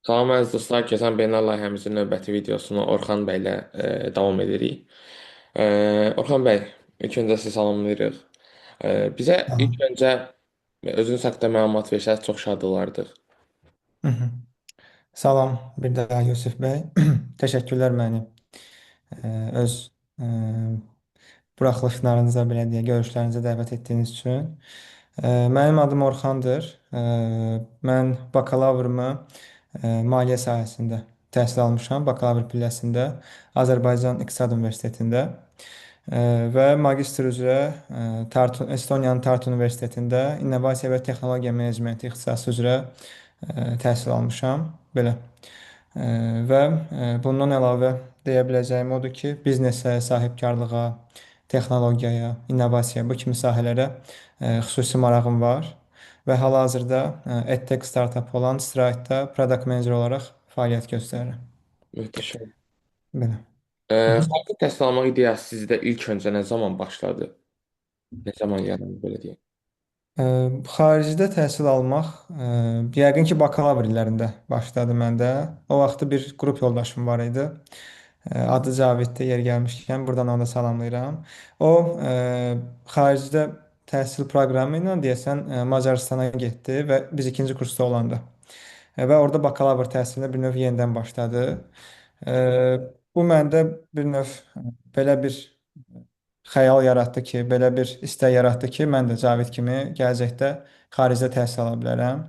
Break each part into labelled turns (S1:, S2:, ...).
S1: Salam əziz dostlar, keçən Beynəl layihəmizin növbəti videosunu Orxan bəylə davam edirik. Orxan bəy, ilk öncə sizi salamlayırıq. Bizə ilk
S2: Tamam.
S1: öncə özünüz haqqında məlumat versəniz çox şad olardıq.
S2: Hı hı. Salam bir daha Yusuf Bey. Teşekkürler məni öz e, buraxılışlarınıza, belə deyə, görüşlərinizə dəvət etdiyiniz üçün. Mənim adım Orxandır. Mən bakalavrımı maliyyə sahəsində təhsil almışam. Bakalavr pilləsində Azərbaycan İqtisad Universitetində və magistr üzrə Estoniyanın Tartu Universitetində İnnovasiya və Texnologiya Menecmenti ixtisası üzrə təhsil almışam. Belə. Və bundan əlavə deyə biləcəyim odur ki, biznesə, sahibkarlığa, texnologiyaya, innovasiyaya, bu kimi sahələrə xüsusi marağım var və hal-hazırda EdTech startup olan Stride-da product manager olaraq fəaliyyət göstərirəm.
S1: Möhtəşəm.
S2: Belə. Hı hı.
S1: Xarici təhsil almaq ideyası sizdə ilk öncə nə zaman başladı? Nə zaman yarandı belə deyək?
S2: Xaricdə təhsil almaq yəqin ki, bakalavr illərində başladı məndə. O vaxtı bir qrup yoldaşım var idi. Adı Caviddir, yer gəlmişkən buradan onu da salamlayıram. O xaricdə təhsil proqramı ilə deyəsən Macaristana getdi və biz ikinci kursda olanda. Və orada bakalavr təhsilinə bir növ yenidən başladı. E, Bu məndə bir növ belə bir xəyal yaratdı ki, belə bir istək yaratdı ki, mən də Cavid kimi gələcəkdə xaricdə təhsil ala bilərəm.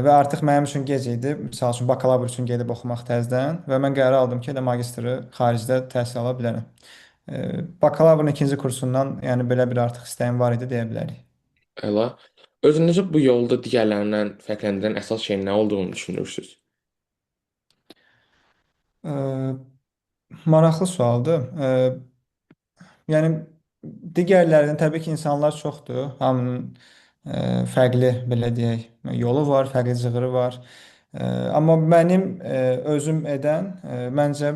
S2: Və artıq mənim üçün gec idi. Məsəl üçün bakalavr üçün gedib oxumaq təzədən və mən qərar aldım ki, elə magistri xaricdə təhsil ala bilərəm. Bakalavrın ikinci kursundan, yəni belə bir artıq istəyim var idi deyə bilərik.
S1: Əla. Özünüzü bu yolda digərlərindən fərqləndirən əsas şeyin nə olduğunu düşünürsünüz?
S2: Ə, Maraqlı sualdır. Yəni digərlərinin təbii ki, insanlar çoxdur. Hamının fərqli belə deyək, yolu var, fərqli cığırı var. Amma mənim özüm edən məncə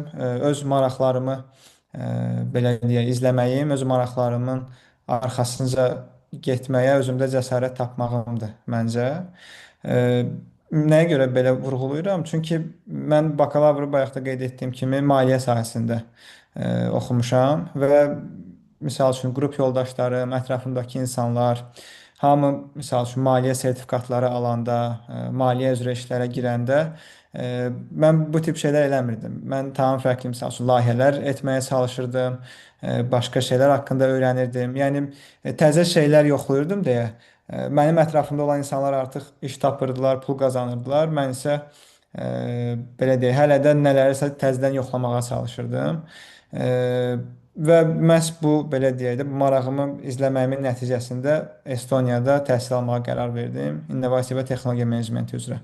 S2: öz maraqlarımı belə deyək, izləməyim, öz maraqlarımın arxasınca getməyə özümdə cəsarət tapmağımdır məncə. E, Nəyə görə belə vurğulayıram? Çünki mən bakalavrı bayaq da qeyd etdiyim kimi maliyyə sahəsində oxumuşam və misal üçün qrup yoldaşlarım, ətrafımdakı insanlar hamı misal üçün maliyyə sertifikatları alanda, maliyyə üzrə işlərə girəndə mən bu tip şeylər eləmirdim. Mən tamam fərqli misal üçün layihələr etməyə çalışırdım, başqa şeylər haqqında öyrənirdim. Yəni təzə şeylər yoxlayırdım deyə mənim ətrafımda olan insanlar artıq iş tapırdılar, pul qazanırdılar. Mən isə belə deyək, hələ də nələrisə təzədən yoxlamağa çalışırdım. E, Və məhz bu belə deyək də bu marağımı izləməyimin nəticəsində Estoniyada təhsil almağa qərar verdim. İnnovasiya və texnologiya menecmenti üzrə.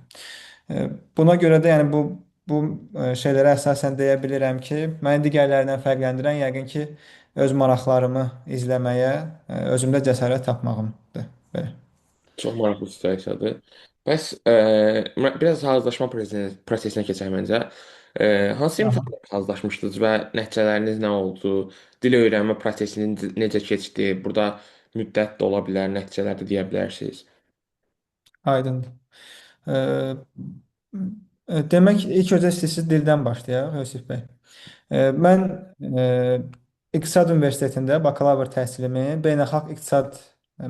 S2: Buna görə də yəni bu şeylərə əsasən deyə bilirəm ki, məni digərlərindən fərqləndirən yəqin ki, öz maraqlarımı izləməyə özümdə cəsarət tapmağımdır. Belə.
S1: Çox maraqlı situasiyadır. Bəs biraz hazırlaşma prosesinə keçək məncə. Hansı imtahanlarla hazırlaşmışdınız və nəticələriniz nə oldu? Dil öyrənmə prosesinin necə keçdi? Burada müddət də ola bilər, nəticələr də deyə bilərsiniz.
S2: Aydındır. Ee, Demək ilk öncə istəyirsiniz dildən başlayaq, Yusif bəy. Mən İqtisad Universitetində bakalavr təhsilimi Beynəlxalq İqtisad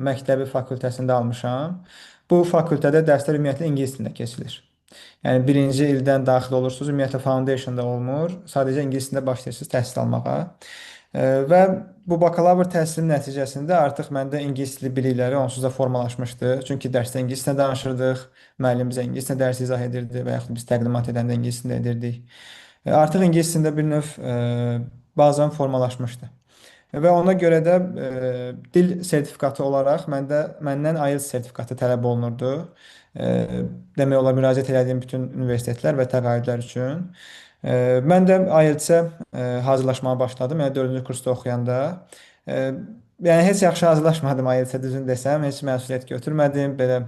S2: Məktəbi fakültəsində almışam. Bu fakültədə dərslər ümumiyyətlə ingilis dilində keçilir. Yəni birinci ildən daxil olursunuz, ümumiyyətlə foundation-da olmur. Sadəcə ingilis dilində başlayırsınız təhsil almağa. Və bu bakalavr təhsilim nəticəsində artıq məndə ingilis dili bilikləri onsuz da formalaşmışdı. Çünki dərsdə ingilis dilində danışırdıq, müəllim bizə ingilis dilində dərs izah edirdi və yaxud biz təqdimat edəndə ingilis dilində edirdik. Artıq ingilis dilində bir növ bazam formalaşmışdı. Və ona görə də dil sertifikatı olaraq məndən IELTS sertifikatı tələb olunurdu. E, Demək olar müraciət etdiyim bütün universitetlər və təqaüdlər üçün. Mən də IELTS-ə hazırlaşmağa başladım. Yəni 4-cü kursda oxuyanda. E, Yəni heç yaxşı hazırlaşmadım IELTS-ə düzün desəm, heç məsuliyyət götürmədim. Belə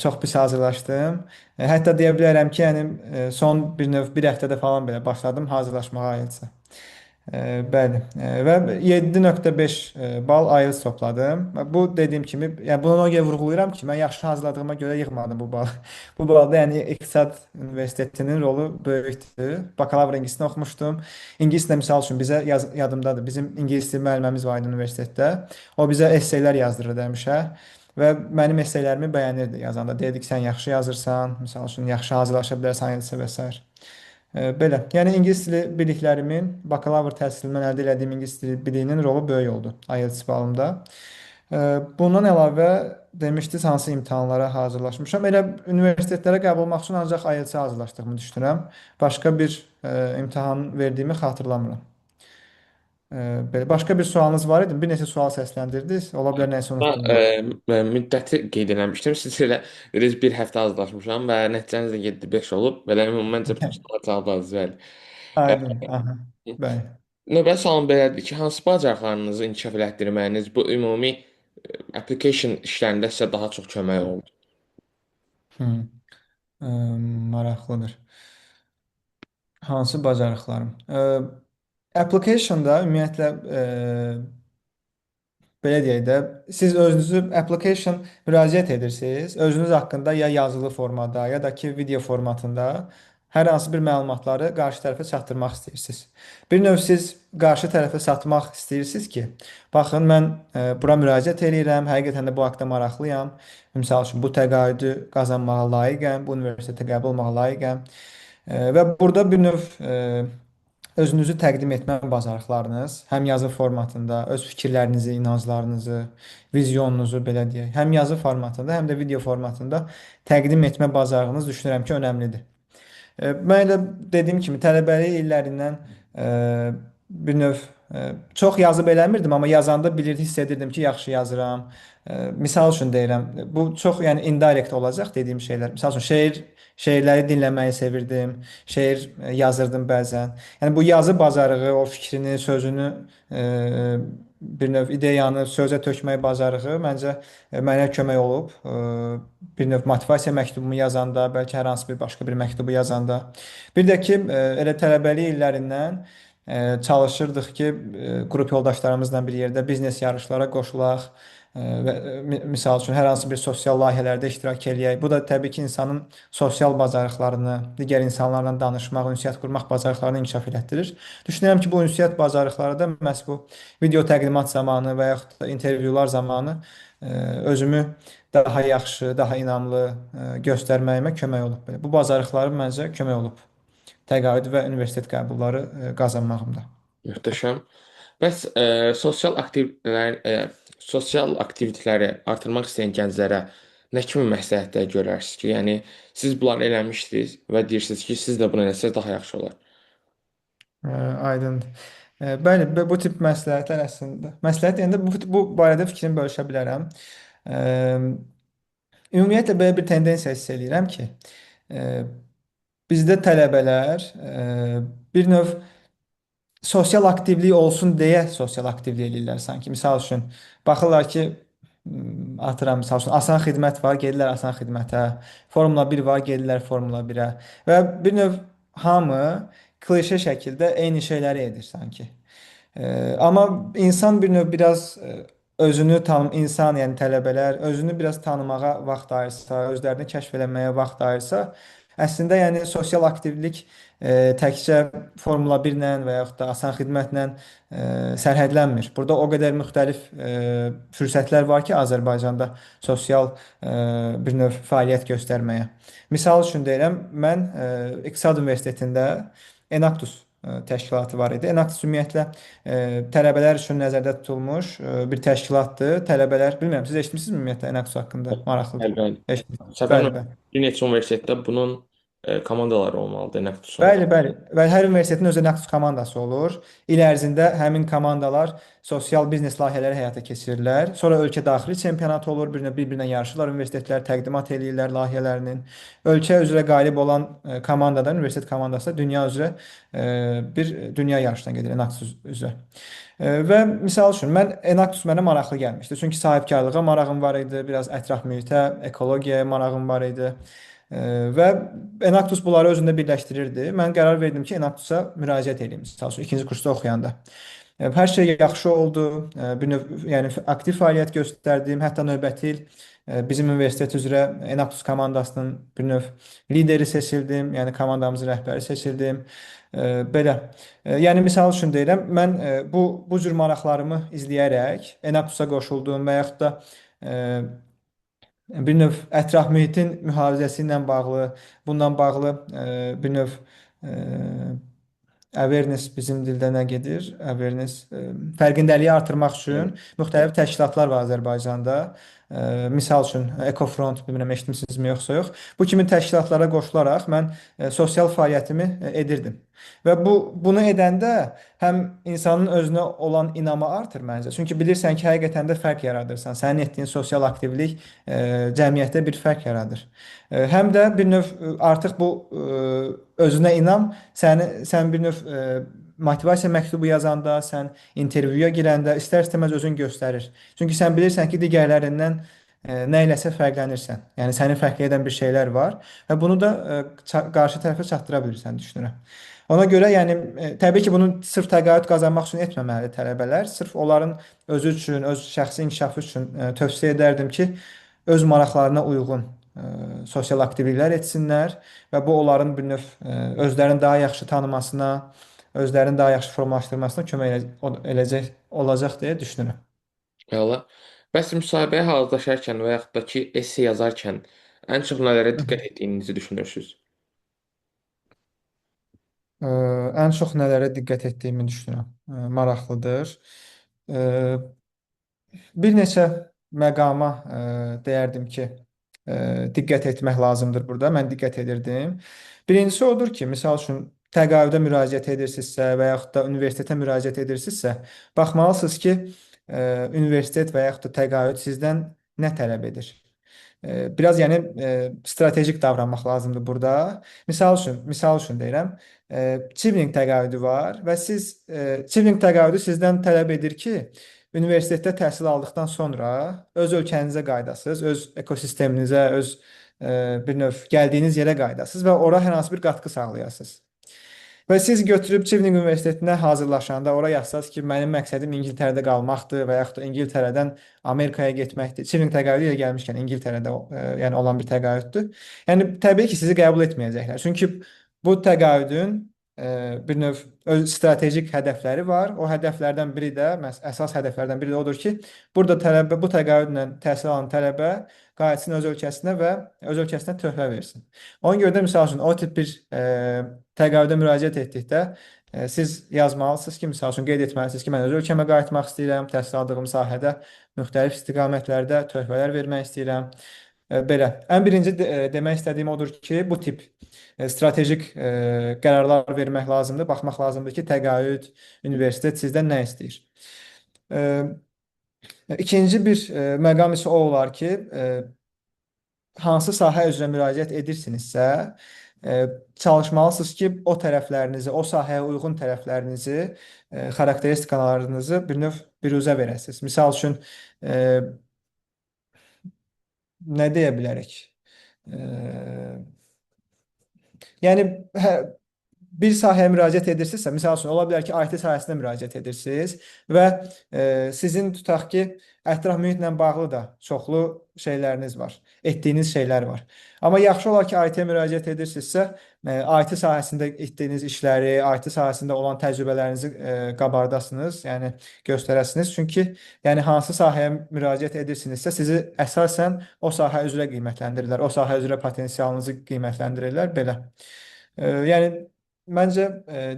S2: çox pis hazırlaşdım. Hətta deyə bilərəm ki, yəni son bir növ bir həftədə falan belə başladım hazırlaşmağa IELTS-ə. Bəli. Və 7,5 bal IELTS topladım. Bu dediyim kimi, yəni bunu ona görə vurğulayıram ki, mən yaxşı hazırladığıma görə yığmadım bu balı. Bu balda yəni İqtisad Universitetinin rolu böyükdür. Bakalavr ingilisini oxumuşdum. İngilis də misal üçün bizə yadımdadır. Bizim ingilis dili müəllimimiz var idi universitetdə. O bizə esseylər yazdırırdı həmişə. Və mənim esseylərimi bəyənirdi yazanda. Deyirdi ki, sən yaxşı yazırsan, misal üçün yaxşı hazırlaşa bilərsən IELTS-ə və s. Belə. Yəni ingilis dili biliklərimin bakalavr təhsilimdən əldə etdiyim ingilis dili biliyinin rolu böyük oldu IELTS balımda. Bundan əlavə demişdiniz hansı imtahanlara hazırlaşmışam. Elə universitetlərə qəbul olmaq üçün ancaq IELTS-ə hazırlaşdığımı düşünürəm. Başqa bir imtahan verdiyimi xatırlamıram. Belə. Başqa bir sualınız var idi? Bir neçə sual səsləndirdiniz. Ola bilər nəsə
S1: Ben,
S2: unutdum.
S1: müddəti qeyd eləmişdim. Siz elə dediniz bir həftə hazırlaşmışam və nəticəniz də 7-5 olub. Belə məncə başlığa cavabladınız bəli.
S2: Aydın. Aha. Bəli.
S1: Növbəti sualım belədir ki, hansı bacarıqlarınızı inkişaf elətdirməyiniz bu ümumi application işlərində sizə daha çox kömək oldu?
S2: Hı. Maraqlıdır. Hansı bacarıqlarım? Application-da ümumiyyətlə belə deyək də, siz özünüzü application müraciət edirsiniz. Özünüz haqqında ya yazılı formada, ya da ki video formatında hər hansı bir məlumatları qarşı tərəfə çatdırmaq istəyirsiniz. Bir növ siz qarşı tərəfə satmaq istəyirsiniz ki, baxın mən bura müraciət edirəm, həqiqətən də bu haqqda maraqlıyam. Məsəl üçün bu təqaüdü qazanmağa layiqəm, bu universitetə qəbul olmağa layiqəm. Və burada bir növ özünüzü təqdim etmə bacarıqlarınız, həm yazı formatında öz fikirlərinizi, inanclarınızı, vizyonunuzu belə deyək, həm yazı formatında, həm də video formatında təqdim etmə bacarığınız düşünürəm ki, önəmlidir. Mən elə dediyim kimi tələbəlik illərindən e, bir növ çox yazıb eləmirdim, amma yazanda bilirdi, hiss edirdim ki, yaxşı yazıram. Misal üçün deyirəm, bu çox yəni indirekt olacaq dediyim şeylər. Misal üçün şeirləri dinləməyi sevirdim, şeir yazırdım bəzən. Yəni bu yazı bacarığı, o fikrini, sözünü bir növ ideyanı sözə tökmək bacarığı məncə mənə kömək olub. Bir növ motivasiya məktubumu yazanda, bəlkə hər hansı bir başqa bir məktubu yazanda. Bir də ki, elə tələbəlik illərindən çalışırdıq ki, qrup yoldaşlarımızla bir yerdə biznes yarışlara qoşulaq və misal üçün hər hansı bir sosial layihələrdə iştirak eləyək. Bu da təbii ki, insanın sosial bacarıqlarını, digər insanlarla danışmaq, ünsiyyət qurmaq bacarıqlarını inkişaf elətdirir. Düşünürəm ki, bu ünsiyyət bacarıqları da məhz bu video təqdimat zamanı və yaxud da intervyular zamanı özümü daha yaxşı, daha inamlı göstərməyimə kömək olub. Belə. Bu bacarıqlarım məncə kömək olub təqaüd və universitet qəbulları qazanmağımda.
S1: Möhtəşəm. Bəs sosial aktivitetləri artırmaq istəyən gənclərə nə kimi məsləhətlər görərsiniz ki, yəni siz bunları eləmişdiniz və deyirsiniz ki, siz də bunu eləsəz daha yaxşı olar.
S2: Aydındır. Bəli, bu tip məsləhətlər əslində. Məsləhət deyəndə bu barədə fikrimi bölüşə bilərəm. E, Ümumiyyətlə belə bir tendensiya hiss eləyirəm ki, e, bizdə tələbələr bir növ sosial aktivlik olsun deyə sosial aktivlik eləyirlər sanki. Misal üçün baxırlar ki, atıram misal üçün asan xidmət var, gedirlər asan xidmətə. Formula 1 var, gedirlər Formula 1-ə. Və bir növ hamı klişe şəkildə eyni şeyləri edir sanki. Amma insan bir növ biraz özünü insan, yəni tələbələr özünü biraz tanımağa vaxt ayırsa, özlərini kəşf eləməyə vaxt ayırsa, əslində yəni sosial aktivlik təkcə Formula 1 ilə və yaxud da asan xidmətlə sərhədlənmir. Burada o qədər müxtəlif fürsətlər var ki, Azərbaycanda sosial bir növ fəaliyyət göstərməyə. Misal üçün deyirəm, mən İqtisad Universitetində Enactus təşkilatı var idi. Enactus ümumiyyətlə tələbələr üçün nəzərdə tutulmuş bir təşkilatdır. Tələbələr, bilmirəm, siz eşitmisinizmi ümumiyyətlə Enactus haqqında? Maraqlıdır.
S1: Bəli, bəli.
S2: Eşitmisiniz?
S1: Səfərən
S2: Bəli, bəli.
S1: bir neçə universitetdə bunun komandaları olmalıdır, Neftusun.
S2: Bəli, bəli. Və hər universitetin özünə məxsus komandası olur. İl ərzində həmin komandalar sosial biznes layihələri həyata keçirirlər. Sonra ölkə daxili çempionatı olur, bir-birinə yarışırlar, universitetlər təqdimat eləyirlər layihələrinin. Ölkə üzrə qalib olan komandadan, universitet komandası da dünya üzrə bir dünya yarışına gedir Enactus üzrə. Və misal üçün mən Enactus mənə maraqlı gəlmişdi. Çünki sahibkarlığa marağım var idi, biraz ətraf mühitə, ekologiyaya marağım var idi. Və Enactus bunları özündə birləşdirirdi. Mən qərar verdim ki, Enactusa müraciət edeyim. Misal üçün ikinci kursda oxuyanda. Hər şey yaxşı oldu. Bir növ, yəni aktiv fəaliyyət göstərdim. Hətta növbəti il bizim universitet üzrə Enactus komandasının bir növ lideri seçildim. Yəni komandamızın rəhbəri seçildim. Belə. Yəni misal üçün deyirəm, mən bu cür maraqlarımı izləyərək Enactusa qoşuldum və yaxud da e, bir növ ətraf mühitin mühafizəsi ilə bağlı, bundan bağlı bir növ e, awareness bizim dildə nə gedir? Awareness fərqindəliyi artırmaq üçün müxtəlif təşkilatlar var Azərbaycanda. Misal üçün Ecofront, bilmirəm eşitmisinizmi yoxsa yox. Bu kimi təşkilatlara qoşularaq mən sosial fəaliyyətimi edirdim. Və bunu edəndə həm insanın özünə olan inamı artır məncə. Çünki bilirsən ki, həqiqətən də fərq yaradırsan. Sənin etdiyin sosial aktivlik cəmiyyətdə bir fərq yaradır. Həm də bir növ artıq bu özünə inam sən bir növ motivasiya məktubu yazanda, sən intervyuya girəndə istər-istəməz özün göstərir. Çünki sən bilirsən ki, digərlərindən nə eləsə fərqlənirsən. Yəni səni fərqli edən bir şeylər var və bunu da qarşı tərəfə çatdıra bilirsən düşünürəm. Ona görə yəni təbii ki, bunu sırf təqaüd qazanmaq üçün etməməli tələbələr. Sırf onların özü üçün, öz şəxsi inkişafı üçün tövsiyə edərdim ki, öz maraqlarına uyğun sosial aktivliklər etsinlər və bu onların bir növ özlərini daha yaxşı tanımasına, özlərini daha yaxşı formalaşdırmasına kömək eləcək olacaq deyə düşünürəm.
S1: Əla. Bəs müsahibəyə hazırlaşarkən və yaxud da ki, esse yazarkən ən çox nələrə
S2: Hı hı.
S1: diqqət etdiyinizi düşünürsünüz?
S2: Ən çox nələrə diqqət etdiyimi düşünürəm. Maraqlıdır. Ə, Bir neçə məqama deyərdim ki, diqqət etmək lazımdır burada. Mən diqqət edirdim. Birincisi odur ki, misal üçün təqaüdə müraciət edirsinizsə və yaxud da universitetə müraciət edirsinizsə, baxmalısınız ki, universitet və yaxud da təqaüd sizdən nə tələb edir. Biraz yəni strateji davranmaq lazımdır burada. Misal üçün deyirəm, Çivling təqaüdü var və Çivling təqaüdü sizdən tələb edir ki, universitetdə təhsil aldıqdan sonra öz ölkənizə qaydasınız, öz ekosisteminizə, öz bir növ gəldiyiniz yerə qaydasınız və ora hər hansı bir qatqı sağlayasınız. Və siz götürüb Çivling Universitetinə hazırlaşanda ora yazsaz ki, mənim məqsədim İngiltərədə qalmaqdır və yaxud da İngiltərədən Amerikaya getməkdir. Çivling təqaüdü ilə gəlmişkən İngiltərədə yəni olan bir təqaüddür. Yəni təbii ki, sizi qəbul etməyəcəklər. Çünki bu təqaüdün bir növ öz strateji hədəfləri var. O hədəflərdən biri də, əsas hədəflərdən biri də odur ki, burada tələbə bu təqaüdlə təhsil alan tələbə qayıtsın öz ölkəsinə və öz ölkəsinə töhfə versin. Ona görə də misal üçün o tip bir təqaüdə müraciət etdikdə siz yazmalısınız ki, misal üçün qeyd etməlisiniz ki, mən öz ölkəmə qayıtmaq istəyirəm, təhsil aldığım sahədə müxtəlif istiqamətlərdə töhfələr vermək istəyirəm. Belə. Ən birinci demək istədiyim odur ki, bu tip strateji qərarlar vermək lazımdır. Baxmaq lazımdır ki, təqaüd, universitet sizdən nə istəyir. E, İkinci bir məqam isə o olar ki, hansı sahə üzrə müraciət edirsinizsə, çalışmalısınız ki, o tərəflərinizi, o sahəyə uyğun tərəflərinizi, xarakteristikalarınızı bir növ büruzə verəsiniz. Misal üçün, nə deyə bilərik? E, Yəni bir sahəyə müraciət edirsinizsə, misal üçün ola bilər ki, IT sahəsinə müraciət edirsiniz və sizin tutaq ki, ətraf mühitlə bağlı da çoxlu şeyləriniz var, etdiyiniz şeylər var. Amma yaxşı olar ki, IT-yə müraciət edirsinizsə, IT sahəsində etdiyiniz işləri, IT sahəsində olan təcrübələrinizi qabardasınız, yəni göstərəsiniz. Çünki yəni hansı sahəyə müraciət edirsinizsə, sizi əsasən o sahə üzrə qiymətləndirirlər, o sahə üzrə potensialınızı qiymətləndirirlər belə. Yəni məncə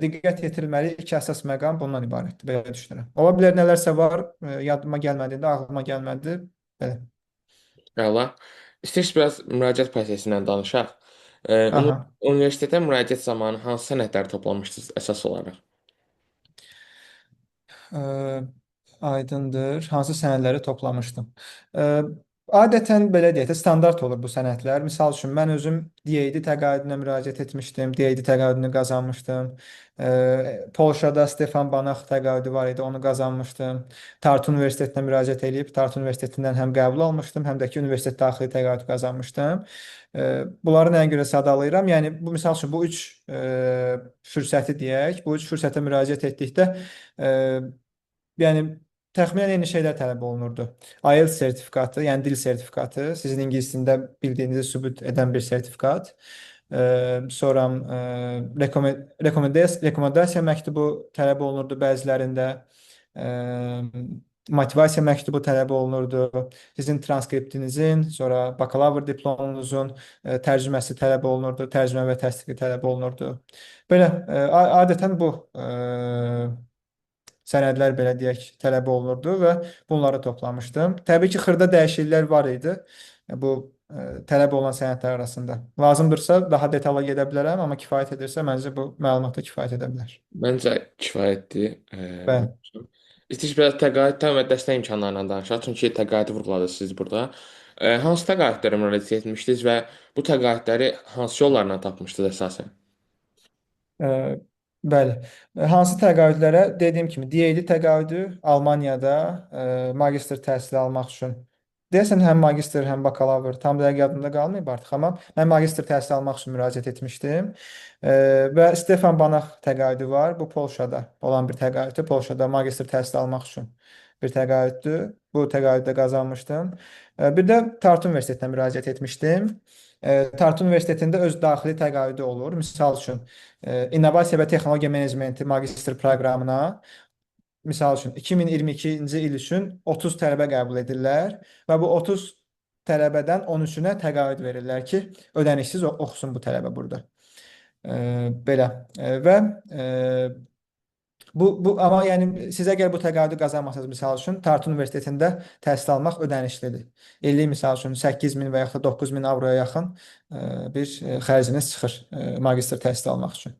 S2: diqqət yetirilməli iki əsas məqam bundan ibarətdir, belə düşünürəm. Ola bilər nələrsə var, yadıma gəlmədi, ağlıma gəlmədi. Belə.
S1: Əla. İstəyirsiniz biraz müraciət prosesindən danışaq.
S2: Aha.
S1: Universitetə müraciət zamanı hansı sənədləri toplamışdınız əsas olaraq?
S2: Ə, Aydındır. Hansı sənədləri toplamışdım? Adətən belə deyək də standart olur bu sənədlər. Misal üçün mən özüm DAED təqaüdünə müraciət etmişdim. DAED təqaüdünü qazanmışdım. Polşada Stefan Banach təqaüdü var idi, onu qazanmışdım. Tartu Universitetinə müraciət edib Tartu Universitetindən həm qəbul almışdım, həm də ki universitet daxili təqaüd qazanmışdım. Bunları nəyə görə sadalayıram? Yəni bu misal üçün bu üç fürsəti deyək, bu üç fürsətə müraciət etdikdə e, yəni təxminən eyni şeylər tələb olunurdu. IELTS sertifikatı, yəni dil sertifikatı, sizin ingilis dilində bildiyinizi sübut edən bir sertifikat. Sonra rekomendasiya məktubu tələb olunurdu bəzilərində. Ə, Motivasiya məktubu tələb olunurdu. Sizin transkriptinizin, sonra bakalavr diplomunuzun tərcüməsi tələb olunurdu, tərcümə və təsdiqi tələb olunurdu. Belə adətən bu sənədlər belə deyək tələb olunurdu və bunları toplamışdım. Təbii ki, xırda dəyişikliklər var idi bu tələb olunan sənədlər arasında. Lazımdırsa daha detala gedə bilərəm, amma kifayət edirsə məncə bu məlumata kifayət edə bilər.
S1: Məncə kifayətdir.
S2: Bəli.
S1: İstəyir biraz təqaüddən və dəstək imkanlarından danışaq. Çünki təqaüdü vurğuladınız siz burada. Hansı təqaüdlərə müraciət etmişdiniz və bu təqaüdləri hansı yollarla tapmışdınız əsasən?
S2: Ə, Bəli. Hansı təqaüdlərə? Dediyim kimi, DAED təqaüdü Almaniyada magistr təhsili almaq üçün. Deyəsən həm magistr, həm bakalavr, tam dəqiq yadımda qalmayıb artıq, amma mən magistr təhsili almaq üçün müraciət etmişdim. Və Stefan Banach təqaüdü var. Bu Polşada olan bir təqaüddür. Polşada magistr təhsili almaq üçün bir təqaüddür. Bu təqaüddə qazanmışdım. Bir də Tartu Universitetinə müraciət etmişdim. Tartu Universitetində öz daxili təqaüdü olur. Misal üçün, İnnovasiya və Texnologiya Menecmenti magistr proqramına misal üçün 2022-ci il üçün 30 tələbə qəbul edirlər və bu 30 tələbədən 13-ünə təqaüd verirlər ki, ödənişsiz oxusun bu tələbə burada. Belə. Və bu amma yəni siz əgər bu təqaüdü qazanmasanız misal üçün Tartu Universitetində təhsil almaq ödənişlidir. İllik misal üçün 8.000 və yaxud da 9.000 avroya yaxın bir xərciniz çıxır magistr təhsil almaq üçün.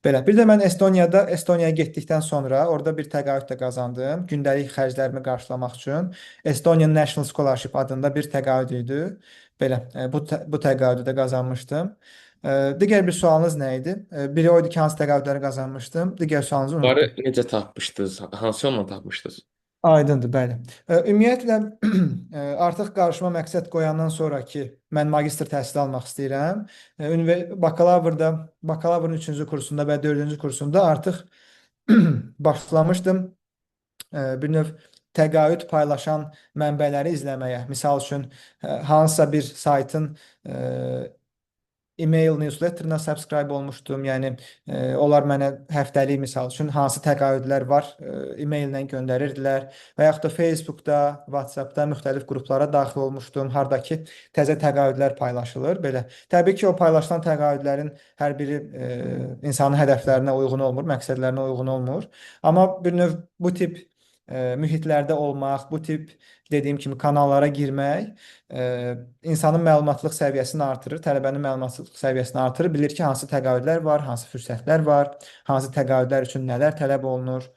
S2: Belə. Bir də mən Estoniyaya getdikdən sonra orada bir təqaüd də qazandım. Gündəlik xərclərimi qarşılamaq üçün Estonian National Scholarship adında bir təqaüd idi. Belə. Bu təqaüdü də qazanmışdım. Digər bir sualınız nə idi? Biri o idi ki, hansı təqaüdləri qazanmışdım. Digər sualınızı
S1: Bunları
S2: unutdum.
S1: necə tapmışdınız? Hansı yolla tapmışdınız?
S2: Aydındır, bəli. Ümumiyyətlə artıq qarşıma məqsəd qoyandan sonra ki, mən magistr təhsili almaq istəyirəm. Bakalavrın 3-cü kursunda və 4-cü kursunda artıq başlamışdım bir növ təqaüd paylaşan mənbələri izləməyə. Misal üçün hansısa bir saytın e-mail newsletterinə subscribe olmuşdum. Yəni onlar mənə həftəlik misal üçün hansı təqaüdlər var, e-maillə göndərirdilər və yaxud da Facebookda, WhatsAppda müxtəlif qruplara daxil olmuşdum, hardakı təzə təqaüdlər paylaşılır belə. Təbii ki, o paylaşılan təqaüdlərin hər biri insanın hədəflərinə uyğun olmur, məqsədlərinə uyğun olmur. Amma bir növ bu tip mühitlərdə olmaq, bu tip dediyim kimi kanallara girmək insanın məlumatlıq səviyyəsini artırır, tələbənin məlumatlıq səviyyəsini artırır, bilir ki, hansı təqaüdlər var, hansı fürsətlər var, hansı təqaüdlər üçün nələr tələb olunur.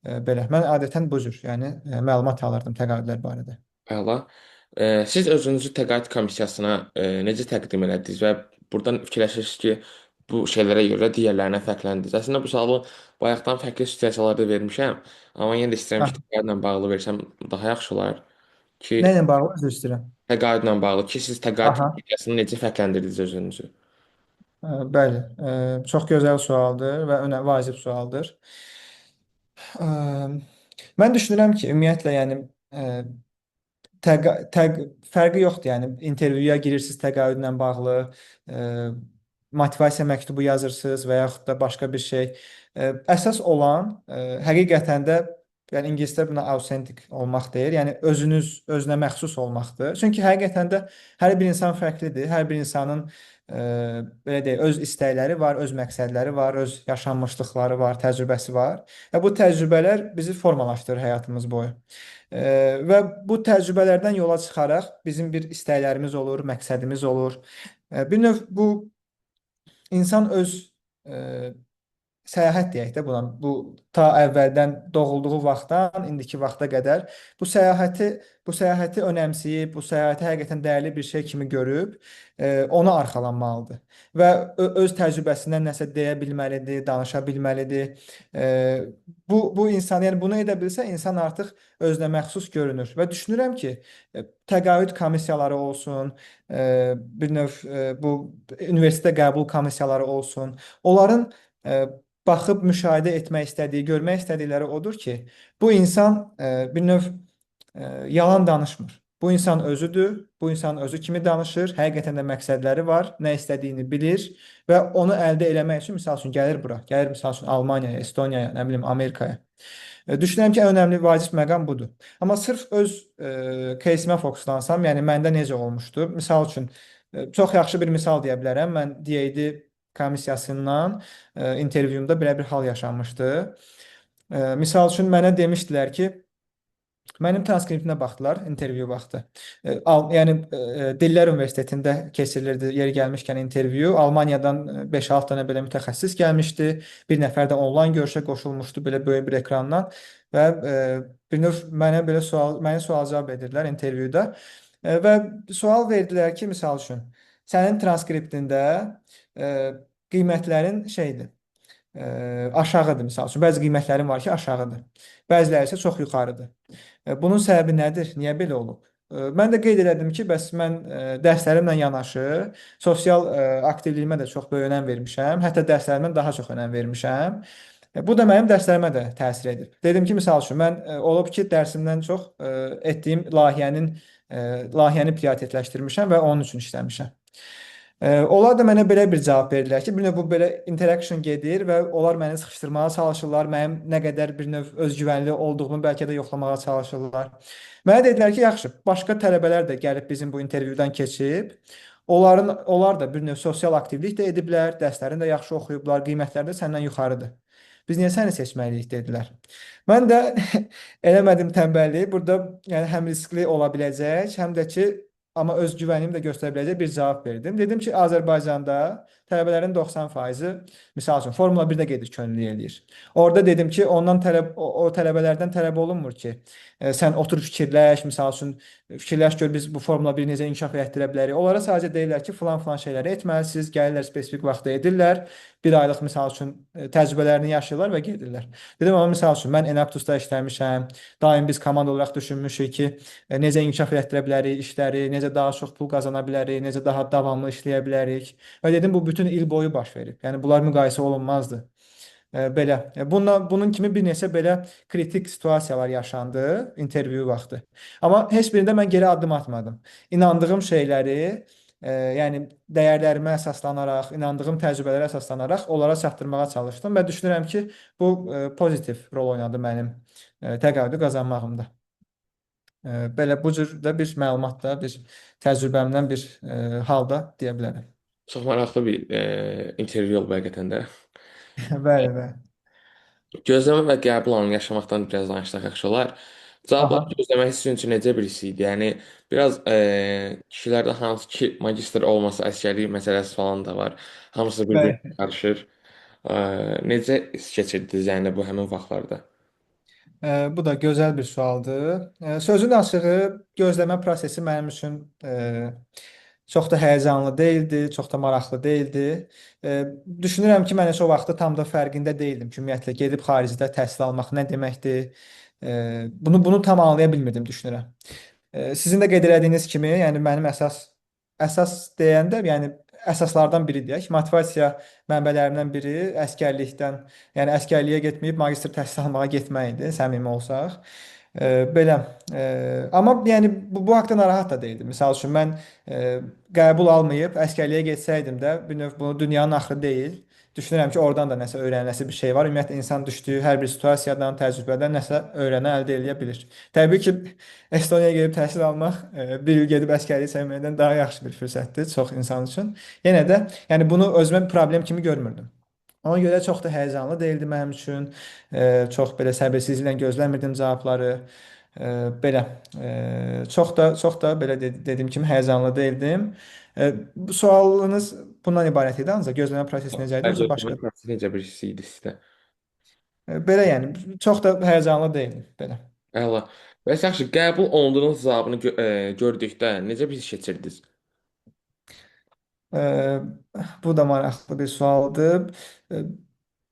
S2: Belə. Mən adətən bu cür, yəni məlumat alırdım təqaüdlər barədə.
S1: Əla. Siz özünüzü təqaüd komissiyasına necə təqdim elədiniz və buradan fikirləşirsiniz ki, bu şeylərə görə digərlərinə fərqləndiniz? Əslində bu sualı bayaqdan fərqli situasiyalarda vermişəm, amma yenə də istəyirəm
S2: Hə,
S1: ki, təqaüdlə bağlı versəm daha yaxşı olar ki,
S2: nə ilə bağlı üzr istəyirəm.
S1: təqaüdlə bağlı ki, siz təqaüd
S2: Aha,
S1: komissiyasını necə fərqləndirdiniz özünüzü?
S2: bəli. Çox gözəl sualdır və vacib sualdır. Ə, Mən düşünürəm ki, ümumiyyətlə, yəni təq təq fərqi yoxdur. Yəni intervyuya girirsiniz təqaüdlə bağlı, e, motivasiya məktubu yazırsınız və yaxud da başqa bir şey. Əsas olan həqiqətən də yəni ingilislər buna authentic olmaq deyir. Yəni özünə məxsus olmaqdır. Çünki həqiqətən də hər bir insan fərqlidir. Hər bir insanın belə deyək, öz istəkləri var, öz məqsədləri var, öz yaşanmışlıqları var, təcrübəsi var. Və bu təcrübələr bizi formalaşdırır həyatımız boyu. Və bu təcrübələrdən yola çıxaraq bizim bir istəklərimiz olur, məqsədimiz olur. Bir növ bu insan öz səyahət deyək də buna. Bu ta əvvəldən doğulduğu vaxtdan indiki vaxta qədər bu səyahəti bu səyahəti önəmsəyib, bu səyahəti həqiqətən dəyərli bir şey kimi görüb, ona arxalanmalıdır və öz təcrübəsindən nəsə deyə bilməlidir, danışa bilməlidir. E, bu insan, yəni bunu edə bilsə insan artıq özünə məxsus görünür və düşünürəm ki, təqaüd komissiyaları olsun, bir növ bu universitet qəbul komissiyaları olsun. Onların baxıb müşahidə etmək istədiyi, görmək istədikləri odur ki, bu insan bir növ yalan danışmır. Bu insan özüdür, bu insan özü kimi danışır, həqiqətən də məqsədləri var, nə istədiyini bilir və onu əldə eləmək üçün misal üçün gəlir bura, gəlir misal üçün Almaniyaya, Estoniyaya, nə bilim Amerikaya. Düşünürəm ki, ən önəmli vacib məqam budur. Amma sırf öz кейsimə fokuslansam, yəni məndə necə olmuşdu? Misal üçün çox yaxşı bir misal deyə bilərəm. Mən DAD komissiyasından intervyumda belə bir hal yaşanmışdı. Misal üçün mənə demişdilər ki, mənim transkriptimə baxdılar intervyu vaxtı. Yəni Dillər Universitetində keçirilirdi yeri gəlmişkən intervyu. Almaniyadan 5-6 dənə belə mütəxəssis gəlmişdi. Bir nəfər də onlayn görüşə qoşulmuşdu belə böyük bir ekrandan və bir növ mənə belə məni sual-cavab edirdilər intervyuda. Və sual verdilər ki, misal üçün, sənin transkriptində qiymətlərin şeydir, aşağıdır misal üçün. Bəzi qiymətlərin var ki, aşağıdır. Bəziləri isə çox yuxarıdır. Bunun səbəbi nədir? Niyə belə olub? Mən də qeyd elədim ki, bəs mən dərslərimlə yanaşı sosial aktivliyimə də çox böyük önəm vermişəm. Hətta dərslərimdən daha çox önəm vermişəm. Bu da mənim dərslərimə də təsir edib. Dedim ki, misal üçün mən olub ki, dərsimdən çox etdiyim layihəni prioritetləşdirmişəm və onun üçün işləmişəm. Onlar da mənə belə bir cavab verdilər ki, bir növ bu belə interaction gedir və onlar məni sıxışdırmağa çalışırlar, mənim nə qədər bir növ özgüvənli olduğumu bəlkə də yoxlamağa çalışırlar. Mənə dedilər ki, yaxşı, başqa tələbələr də gəlib bizim bu intervyudan keçib, onlar da bir növ sosial aktivlik də ediblər, dərslərini də yaxşı oxuyublar, qiymətləri də səndən yuxarıdır. Biz niyə səni seçməliyik dedilər. Mən də eləmədim tənbəlliyi. Burada yəni həm riskli ola biləcək, həm də ki amma öz güvənimi də göstərə biləcək bir cavab verdim. Dedim ki, Azərbaycanda tələbələrin 90%-i misal üçün Formula 1-də gedir, könüllü eləyir. Orada dedim ki, o tələbələrdən tələb olunmur ki, sən otur fikirləş, misal üçün fikirləş gör biz bu Formula 1-i necə inkişaf etdirə bilərik. Onlara sadəcə deyirlər ki, filan şeyləri etməlisiniz, gəlirlər spesifik vaxtda edirlər. Bir aylıq misal üçün təcrübələrini yaşayırlar və gedirlər. Dedim amma misal üçün mən Enaptusda işləmişəm. Daim biz komanda olaraq düşünmüşük ki, necə inkişaf etdirə bilərik işləri, necə daha çox pul qazana bilərik, necə daha davamlı işləyə bilərik. Və dedim bu bütün il boyu baş verib. Yəni bunlar müqayisə olunmazdı. Belə. Bunun kimi bir neçə belə kritik situasiyalar yaşandı intervyu vaxtı. Amma heç birində mən geri addım atmadım. İnandığım şeyləri, yəni dəyərlərimə əsaslanaraq, inandığım təcrübələrə əsaslanaraq onlara çatdırmağa çalışdım və düşünürəm ki, bu pozitiv rol oynadı mənim təqaüdü qazanmağımda. Belə bu cür də bir məlumatda, bir təcrübəmdən bir halda deyə bilərəm.
S1: Çox maraqlı bir intervyu olub həqiqətən də.
S2: Bəli, bəli.
S1: Gözləmə və qəbul anını yaşamaqdan biraz danışsaq yaxşı olar. Cavabları
S2: Aha.
S1: gözləmək sizin üçün necə bir his idi? Yəni biraz kişilərdə hansı ki magistr olmasa əsgərlik məsələsi falan da var. Hamısı bir-birinə
S2: Bəli.
S1: qarışır. Necə hiss keçirdiniz yəni bu həmin vaxtlarda?
S2: Bu da gözəl bir sualdır. Sözün açığı, gözləmə prosesi mənim üçün çox da həyəcanlı değildi, çox da maraqlı değildi. Düşünürəm ki, mən heç o vaxtı tam da fərqində değildim ki, ümumiyyətlə gedib xaricdə təhsil almaq nə deməkdir? Bunu tam anlaya bilmirdim düşünürəm. Sizin də qeyd elədiyiniz kimi, yəni mənim əsas deyəndə, yəni əsaslardan biri deyək, motivasiya mənbələrindən biri əskərlikdən, yəni əskərliyə getməyib magistr təhsil almağa getmək idi, səmimi olsaq. Belə. Amma yəni bu haqda narahat da deyildim. Məsəl üçün mən qəbul almayıb əskərliyə getsəydim də bir növ bunu dünyanın axırı deyil. Düşünürəm ki, oradan da nəsə öyrəniləsi bir şey var. Ümumiyyətlə insan düşdüyü hər bir situasiyadan, təcrübədən nəsə öyrənə əldə edə bilir. Təbii ki, Estoniyaya gedib təhsil almaq bir il gedib əsgərlik çəkməkdən daha yaxşı bir fürsətdir çox insan üçün. Yenə də yəni bunu özümə bir problem kimi görmürdüm. Ona görə çox da həyəcanlı deyildi mənim üçün. Çox belə səbirsizliklə gözləmirdim cavabları. Belə çox da belə dediyim kimi həyəcanlı deyildim. Bu sualınız bundan ibarət idi, ancaq gözləmə prosesi necə idi, o
S1: Gözləmə
S2: başqa.
S1: prosesi necə bir hiss idi sizdə?
S2: Belə yəni çox da həyəcanlı deyildim belə.
S1: Əla. Bəs yaxşı, qəbul olunduğunuz cavabını gördükdə necə bir hiss keçirdiniz?
S2: E, Bu da maraqlı bir sualdır. E,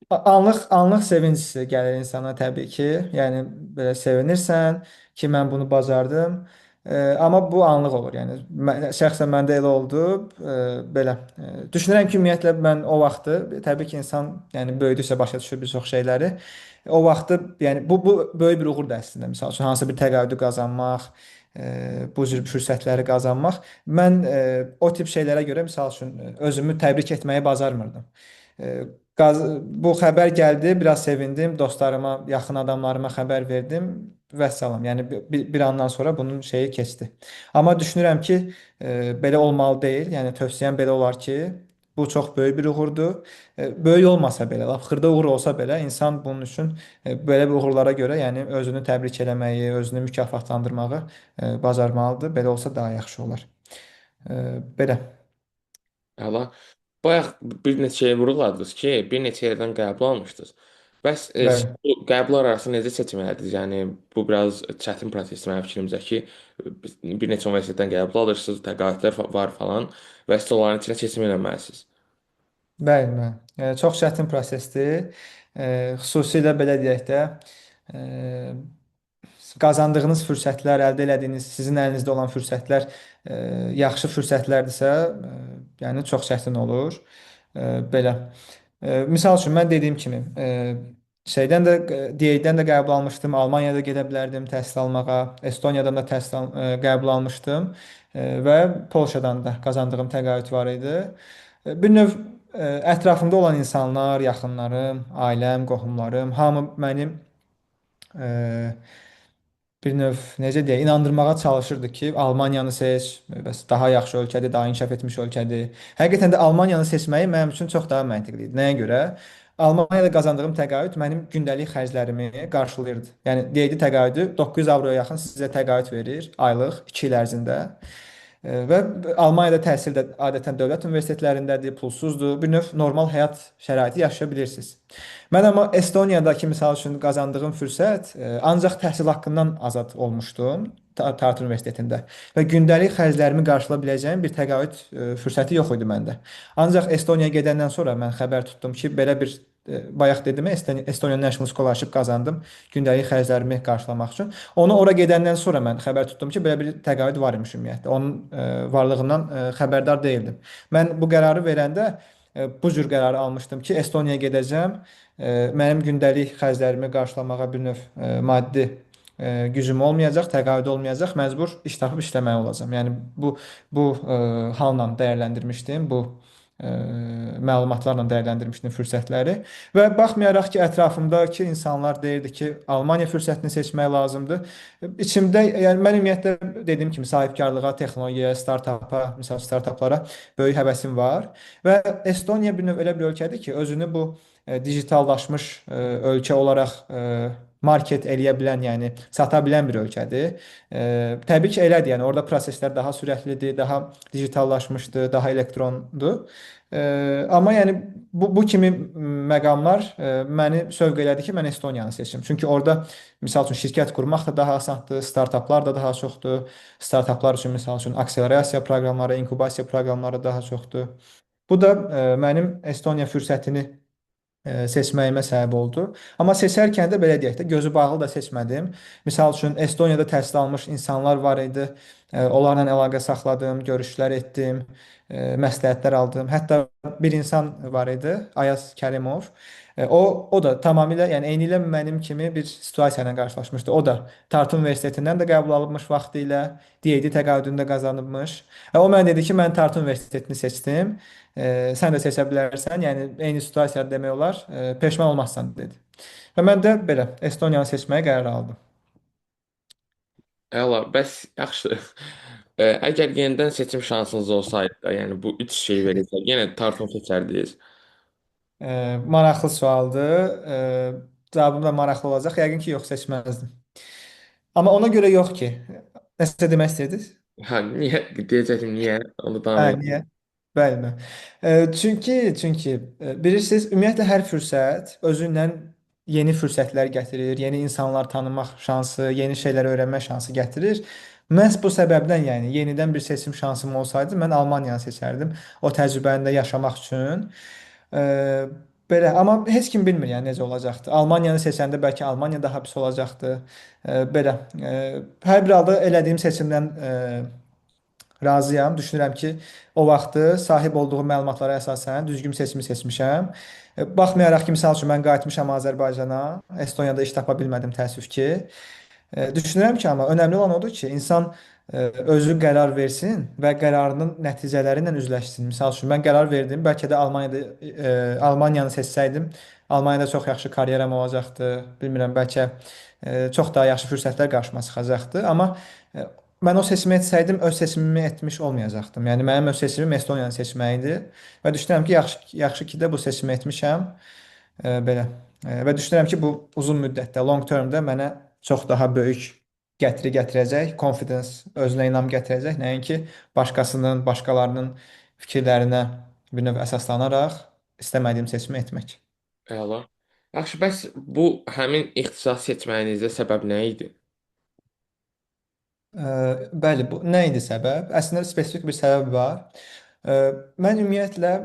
S2: Anlıq sevinc hissi gəlir insana təbii ki. Yəni belə sevinirsən ki, mən bunu bacardım. Amma bu anlıq olur. Yəni şəxsən məndə elə oldu. Belə düşünürəm ki, ümumiyyətlə mən o vaxtı təbii ki, insan yəni böyüdükcə başa düşür bir çox şeyləri. O vaxtı yəni bu böyük bir uğurdur əslində. Məsəl üçün hansı bir təqaüdü qazanmaq, bu cür fürsətləri qazanmaq. Mən o tip şeylərə görə misal üçün özümü təbrik etməyi bacarmırdım. E, Bu xəbər gəldi, biraz sevindim, dostlarıma, yaxın adamlarıma xəbər verdim və salam. Yəni bir andan sonra bunun şeyi keçdi. Amma düşünürəm ki, belə olmalı deyil. Yəni tövsiyəm belə olar ki, bu çox böyük bir uğurdur. Böyük olmasa belə, lap xırda uğur olsa belə insan bunun üçün belə bir uğurlara görə, yəni özünü təbrik eləməyi, özünü mükafatlandırmağı bacarmalıdır. Belə olsa daha yaxşı olar. Belə.
S1: Əla. Bayaq bir neçə yer vurğuladınız ki, bir neçə yerdən qəbul almışdınız. Bəs siz
S2: Bəli.
S1: bu qəbullar arasında necə seçim elədiniz? Yəni bu biraz çətin prosesdir mənim fikrimcə ki, bir neçə universitetdən qəbul alırsınız, təqaüdlər var falan və siz onların içində seçim eləməlisiniz.
S2: Bəli, bəli. Çox çətin prosesdir. Xüsusilə belə deyək də, e, qazandığınız fürsətlər, əldə elədiyiniz, sizin əlinizdə olan fürsətlər yaxşı fürsətlərdirsə, yəni çox çətin olur. Belə. Misal üçün mən dediyim kimi, şeydən də DA-dən də qəbul almışdım, Almaniyada gedə bilərdim təhsil almağa, Estoniyadan da qəbul almışdım və Polşadan da qazandığım təqaüd var idi. Bir növ ətrafımda olan insanlar, yaxınlarım, ailəm, qohumlarım, hamı mənim e, bir növ necə deyək, inandırmağa çalışırdı ki, Almaniyanı seç, bəs daha yaxşı ölkədir, daha inkişaf etmiş ölkədir. Həqiqətən də Almaniyanı seçməyi mənim üçün çox daha məntiqli idi. Nəyə görə? Almaniyada qazandığım təqaüd mənim gündəlik xərclərimi qarşılayırdı. Yəni qeydi təqaüdü 900 avroya yaxın sizə təqaüd verir aylıq 2 il ərzində. Və Almaniyada təhsil də adətən dövlət universitetlərindədir, pulsuzdur. Bir növ normal həyat şəraiti yaşaya bilirsiniz. Mən amma Estoniyadakı misal üçün qazandığım fürsət ancaq təhsil haqqından azad olmuşdum Tartu Universitetində və gündəlik xərclərimi qarşılaya biləcəyim bir təqaüd fürsəti yox idi məndə. Ancaq Estoniyaya gedəndən sonra mən xəbər tutdum ki, belə bir bayaq dedim, Estonia National Scholarship qazandım gündəlik xərclərimi qarşılamaq üçün. Onu ora gedəndən sonra mən xəbər tutdum ki, belə bir təqaüd var imiş ümumiyyətlə. Onun varlığından xəbərdar değildim. Mən bu qərarı verəndə bu cür qərar almışdım ki, Estoniyaya gedəcəm. Mənim gündəlik xərclərimi qarşılamağa bir növ maddi gücüm olmayacaq, təqaüd olmayacaq, məcbur iş tapıb işləməli olacağam. Yəni bu halla dəyərləndirmişdim, bu e, məlumatlarla dəyərləndirmişdim fürsətləri və baxmayaraq ki, ətrafımdakı insanlar deyirdi ki, Almaniya fürsətini seçmək lazımdır. İçimdə, yəni mən ümumiyyətlə dediyim kimi sahibkarlığa, texnologiyaya, startapa, məsəl startaplara böyük həvəsim var və Estoniya bir növ elə bir ölkədir ki, özünü bu digitallaşmış ölkə olaraq market eləyə bilən, yəni sata bilən bir ölkədir. Təbii ki, elədir. Yəni orada proseslər daha sürətlidir, daha digitallaşmışdır, daha elektrondur. Amma yəni bu kimi məqamlar məni sövq elədi ki, mən Estoniyanı seçim. Çünki orada misal üçün şirkət qurmaq da daha asandır, startaplar da daha çoxdur. Startaplar üçün misal üçün akselerasiya proqramları, inkubasiya proqramları daha çoxdur. Bu da mənim Estoniya fürsətini seçməyimə səbəb oldu. Amma seçərkən də belə deyək də gözü bağlı da seçmədim. Misal üçün Estoniyada təhsil almış insanlar var idi. Onlarla əlaqə saxladım, görüşlər etdim, məsləhətlər aldım. Hətta bir insan var idi, Ayaz Kərimov. O da tamamilə, yəni eynilə mənim kimi bir situasiya ilə qarşılaşmışdı. O da Tartu Universitetindən də qəbul alınmış vaxtı ilə DED təqaüdünü də qazanıbmış. O mənə dedi ki, mən Tartu Universitetini seçdim. Sən də seçə bilərsən. Yəni eyni situasiyada demək olar, peşman olmazsan dedi. Və mən də belə Estoniyanı seçməyə qərar aldım.
S1: Əla, bəs yaxşı. Əgər yenidən seçim şansınız olsaydı da, yəni bu üç şeyi verirsə, yenə Tartın seçərdiniz.
S2: Maraqlı sualdır. Cavabım da maraqlı olacaq. Yəqin ki, yox seçməzdim. Amma ona görə yox ki. Nəsə demək istəyirdiniz?
S1: Ha, niyə deyəcəkdim niyə? Onu davam
S2: Hə,
S1: edir.
S2: niyə? Bəli, bəli. Çünki bilirsiniz, ümumiyyətlə hər fürsət özü ilə yeni fürsətlər gətirir, yeni insanlar tanımaq şansı, yeni şeylər öyrənmə şansı gətirir. Məhz bu səbəbdən, yəni yenidən bir seçim şansım olsaydı, mən Almaniyanı seçərdim. O təcrübəni də yaşamaq üçün. E, Belə, amma heç kim bilmir yəni necə olacaqdı. Almaniyanı seçəndə bəlkə Almaniya daha pis olacaqdı. Belə. Hər bir halda elədiyim seçimdən razıyam. Düşünürəm ki, o vaxtı sahib olduğum məlumatlara əsasən düzgün seçimi seçmişəm. Baxmayaraq ki, misal üçün mən qayıtmışam Azərbaycana, Estoniyada iş tapa bilmədim təəssüf ki. Düşünürəm ki, amma önəmli olan odur ki, insan özü qərar versin və qərarının nəticələri ilə üzləşsin. Misal üçün mən qərar verdim, bəlkə də Almaniyanı seçsəydim, Almaniyada çox yaxşı karyeram olacaqdı. Bilmirəm, bəlkə çox daha yaxşı fürsətlər qarşıma çıxacaqdı, amma e, mən o seçimi etsəydim, öz seçimimi etmiş olmayacaqdım. Yəni mənim öz seçimim Estoniyanı seçmək idi və düşünürəm ki, yaxşı ki də bu seçimi etmişəm. Belə. Və düşünürəm ki, bu uzun müddətdə, long termdə mənə çox daha böyük gətiri gətirəcək, confidence, özünə inam gətirəcək, nəinki başqalarının fikirlərinə bir növ əsaslanaraq istəmədiyim seçimi etmək.
S1: Əla. Yaxşı, bəs bu həmin ixtisas seçməyinizdə səbəb nə idi?
S2: Bəli, bu nə idi səbəb? Əslində spesifik bir səbəb var. Mən ümumiyyətlə,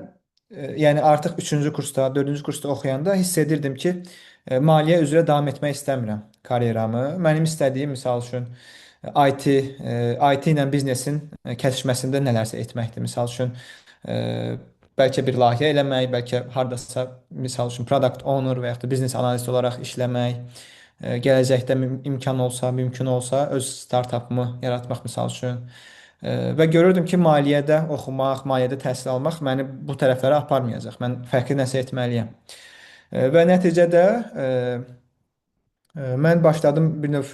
S2: yəni artıq 3-cü kursda, 4-cü kursda oxuyanda hiss edirdim ki, maliyyə üzrə davam etmək istəmirəm karyeramı. Mənim istədiyim, misal üçün, IT, IT ilə biznesin kəsişməsində nələrsə etməkdir. Misal üçün, bəlkə bir layihə eləmək, bəlkə hardasa, misal üçün, product owner və yaxud da biznes analist olaraq işləmək. Gələcəkdə imkan olsa, mümkün olsa öz startapımı yaratmaq misal üçün. Və görürdüm ki, maliyyədə oxumaq, maliyyədə təhsil almaq məni bu tərəflərə aparmayacaq. Mən fərqli nəsə etməliyəm. Və nəticədə mən başladım bir növ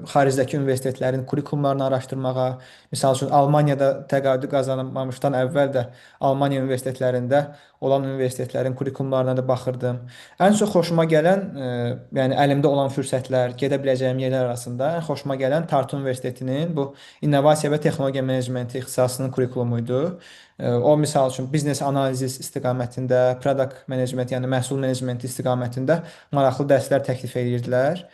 S2: xaricdəki universitetlərin kurikulumlarını araşdırmağa. Misal üçün Almaniyada təqaüdü qazanmamışdan əvvəl də Almaniya universitetlərində olan universitetlərin kurikulumlarına da baxırdım. Ən çox xoşuma gələn, yəni əlimdə olan fürsətlər, gedə biləcəyim yerlər arasında ən xoşuma gələn Tartu Universitetinin bu innovasiya və texnologiya menecmenti ixtisasının kurikulumu idi. O misal üçün biznes analizi istiqamətində, product management, yəni məhsul menecmenti istiqamətində maraqlı dərslər təklif edirdilər.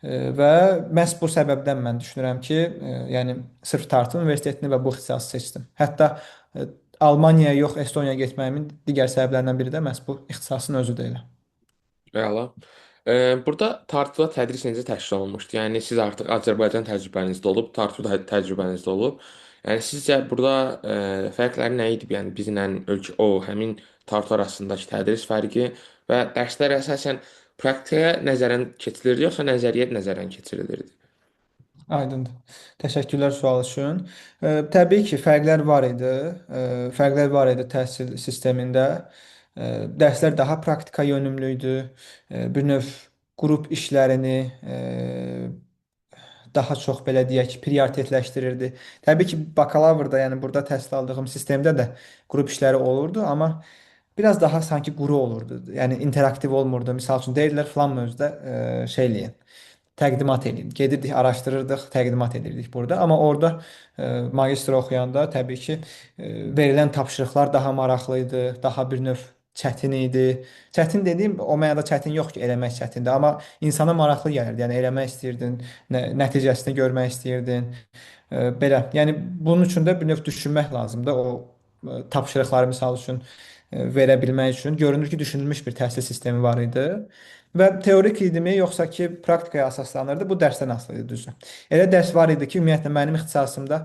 S2: Və məhz bu səbəbdən mən düşünürəm ki, yəni sırf Tartu Universitetini və bu ixtisası seçdim. Hətta Almaniyaya yox, Estoniyaya getməyimin digər səbəblərindən biri də məhz bu ixtisasın özü də elə.
S1: Əla. Burada Tartuda tədris necə təşkil olunmuşdu? Yəni siz artıq Azərbaycan təcrübəniz də olub, Tartu təcrübəniz də olub. Yəni sizcə burada fərqləri nə idi? Yəni bizlə ölkə o həmin Tartu arasındakı tədris fərqi və dərslər əsasən praktikaya nəzərən keçirilirdi yoxsa nəzəriyyə nəzərən keçirilirdi?
S2: Aydındır. Təşəkkürlər sual üçün. Təbii ki, fərqlər var idi. Fərqlər var idi təhsil sistemində. Dərslər daha praktika yönümlü idi. Bir növ qrup işlərini daha çox belə deyək, prioritetləşdirirdi. Təbii ki, bakalavrda, yəni burada təhsil aldığım sistemdə də qrup işləri olurdu, amma biraz daha sanki quru olurdu. Yəni interaktiv olmurdu. Misal üçün deyirlər falan mövzuda şey eləyin, təqdimat eləyin. Gedirdik, araşdırırdıq, təqdimat edirdik burada. Amma orada magistr oxuyanda təbii ki, verilən tapşırıqlar daha maraqlı idi, daha bir növ çətin idi. Çətin dediyim o mənada çətin yox ki, eləmək çətindir, amma insana maraqlı gəlirdi. Yəni eləmək istəyirdin, nəticəsini görmək istəyirdin. Belə. Yəni bunun üçün də bir növ düşünmək lazımdır. O tapşırıqları misal üçün verə bilmək üçün görünür ki, düşünülmüş bir təhsil sistemi var idi. Və teorik idimi, yoxsa ki, praktikaya əsaslanırdı. Bu dərsdən asılı idi düzü. Elə dərs var idi ki, ümumiyyətlə mənim ixtisasımda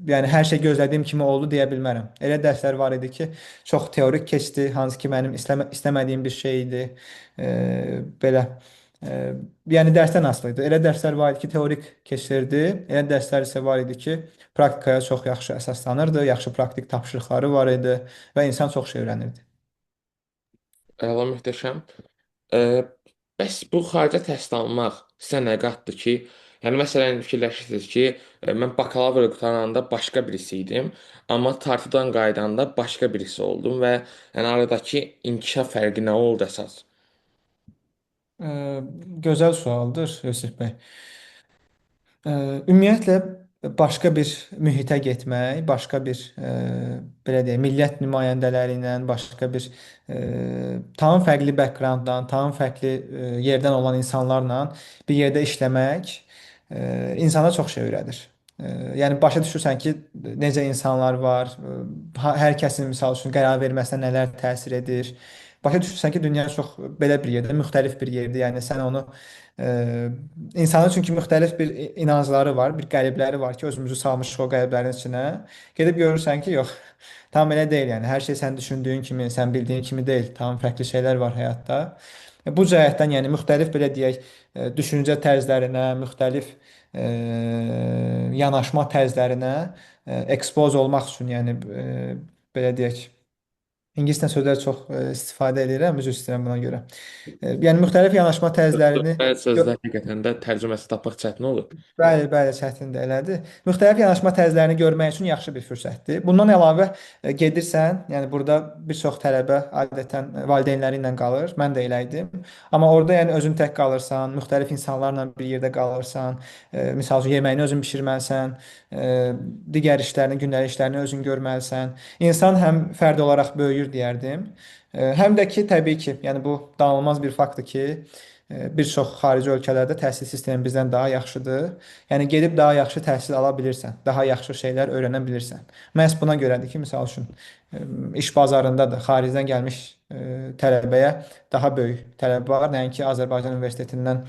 S2: yəni hər şey gözlədiyim kimi oldu deyə bilmərəm. Elə dərslər var idi ki, çox teorik keçdi, hansı ki, mənim istəmədiyim bir şey idi. Belə. E, Yəni dərsdən asılı idi. Elə dərslər var idi ki, teorik keçirdi. Elə dərslər isə var idi ki, praktikaya çox yaxşı əsaslanırdı, yaxşı praktik tapşırıqları var idi və insan çox şey öyrənirdi.
S1: Əla, möhtəşəm. Ə, Bəs bu xarici təhsil almaq sizə nə qatdı ki, yəni məsələn fikirləşirsiniz ki, mən bakalavr qurtaranda başqa birisi idim, amma tartıdan qaydanda başqa birisi oldum və yəni aradakı inkişaf fərqi nə oldu əsas?
S2: Ə, Gözəl sualdır, Yusif bəy. Ümumiyyətlə, başqa bir mühitə getmək, başqa bir belə deyək, millət nümayəndələri ilə, başqa bir tamam fərqli backgrounddan, tamam fərqli yerdən olan insanlarla bir yerdə işləmək insana çox şey öyrədir. Yəni başa düşürsən ki, necə insanlar var, hər kəsin misal üçün qərar verməsinə nələr təsir edir. Başa düşürsən ki, dünya çox belə bir yerdə, müxtəlif bir yerdə. Yəni sən onu e, insanın çünki müxtəlif bir inancları var, bir qəlibləri var ki, özümüzü salmışıq o qəliblərin içinə. Gedib görürsən ki, yox, tam elə deyil yəni. Hər şey sən düşündüyün kimi, sən bildiyin kimi deyil. Tam fərqli şeylər var həyatda. Bu cəhətdən yəni müxtəlif belə deyək, düşüncə tərzlərinə, müxtəlif e, yanaşma tərzlərinə ekspoz olmaq üçün, yəni belə deyək, ingiliscə sözlər çox istifadə edirəm, üzr istəyirəm buna görə. Yəni müxtəlif yanaşma tərzlərini
S1: Bəzi sözlər həqiqətən də tərcüməsi tapmaq çətin olur.
S2: bəli, bəli, çətindir, elədir. Müxtəlif yanaşma tərzlərini görmək üçün yaxşı bir fürsətdir. Bundan əlavə gedirsən, yəni burada bir çox tələbə adətən valideynləri ilə qalır. Mən də elə idim. Amma orada yəni özün tək qalırsan, müxtəlif insanlarla bir yerdə qalırsan, misal üçün yeməyini özün bişirməlisən, digər işlərini, gündəlik işlərini özün görməlisən. İnsan həm fərd olaraq böyüyür deyərdim. Həm də ki, təbii ki, yəni bu danılmaz bir faktdır ki, bir çox xarici ölkələrdə təhsil sistemi bizdən daha yaxşıdır. Yəni gedib daha yaxşı təhsil ala bilirsən, daha yaxşı şeylər öyrənə bilirsən. Məhz buna görədir ki, məsəl üçün iş bazarında da xaricdən gəlmiş tələbəyə daha böyük tələb var, nəinki Azərbaycan Universitetindən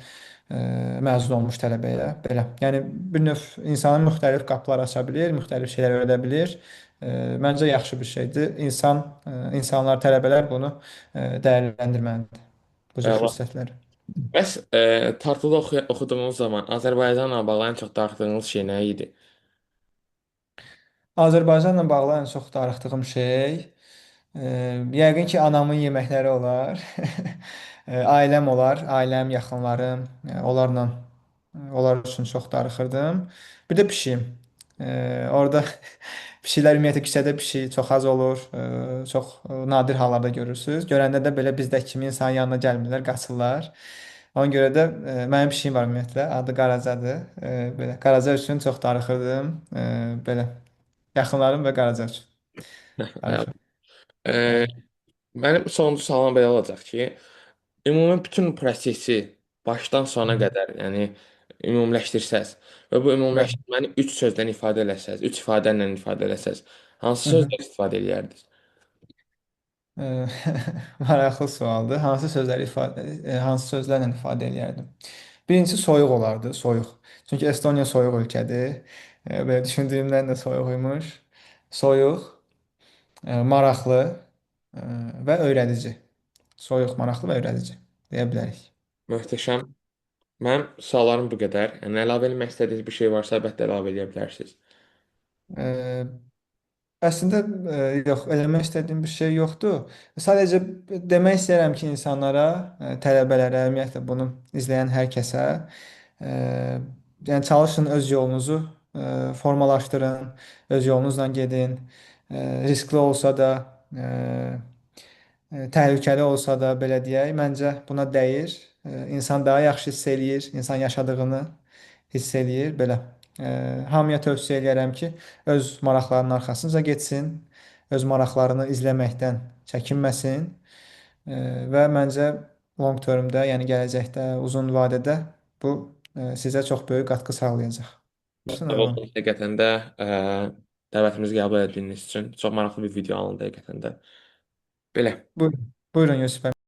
S2: məzun olmuş tələbəyə belə. Yəni bir növ insanın müxtəlif qapılar aça bilir, müxtəlif şeylər öyrədə bilir. Məncə yaxşı bir şeydir. İnsanlar, tələbələr bunu dəyərləndirməlidir, bu cür
S1: Əla.
S2: fürsətləri.
S1: Bəs tartıda oxuduğunuz zaman Azərbaycanla bağlı ən çox darıxdığınız şey nə idi?
S2: Azərbaycanla bağlı ən çox darıxdığım şey, yəqin ki, anamın yeməkləri olar. Ailəm olar, ailəm, yaxınlarım, onlarla onlar üçün çox darıxırdım. Bir də pişiyim. Orada pişiklər ümumiyyətlə küçədə pişik çox az olur, çox nadir hallarda görürsüz. Görəndə də belə bizdəki kimi insanın yanına gəlmirlər, qaçırlar. Ona görə də mənim pişiyim var ümumiyyətlə, adı Qaracadır. Belə Qaraca üçün çox darıxırdım. Belə yaxınlarım və Qaraca üçün
S1: Əla.
S2: darıxırdım.
S1: E,
S2: Bəli.
S1: Mənim sonuncu sualım belə olacaq ki, ümumi bütün prosesi başdan sona
S2: Hı.
S1: qədər, yəni ümumiləşdirsəz və bu
S2: Bəli.
S1: ümumiləşdirməni üç sözdən ifadə eləsəz, üç ifadə ilə ifadə eləsəz, hansı
S2: Hı hı.
S1: sözlər istifadə edərdiniz?
S2: Eee, Maraqlı sualdır. Hansı sözlərlə ifadə edərdim? Birincisi soyuq olardı, soyuq. Çünki Estoniya soyuq ölkədir. Belə düşündüyümdən də soyuq imiş. Soyuq, maraqlı eee, və öyrədici. Soyuq, maraqlı və öyrədici deyə bilərik.
S1: Möhtəşəm. Mənim suallarım bu qədər. Yəni əlavə etmək istədiyiniz bir şey varsa, əlbəttə əlavə edə bilərsiniz.
S2: Eee, Əslində yox, eləmək istədiyim bir şey yoxdur. Sadəcə demək istəyirəm ki, insanlara, tələbələrə, ümumiyyətlə bunu izləyən hər kəsə, e, yəni çalışın öz yolunuzu formalaşdırın, öz yolunuzla gedin. Riskli olsa da, təhlükəli olsa da belə deyək, məncə buna dəyir. İnsan daha yaxşı hiss eləyir, insan yaşadığını hiss eləyir belə. Hamıya tövsiyə edirəm ki, öz maraqlarının arxasınca getsin, öz maraqlarını izləməkdən çəkinməsin və məncə long termdə, yəni gələcəkdə, uzun vadədə bu sizə çox böyük qatqı sağlayacaq.
S1: Sağ olun, həqiqətən də dəvətimizi qəbul etdiyiniz üçün çox maraqlı bir video alındı həqiqətən də. Belə.
S2: Buyurun, buyurun Yusuf bəy.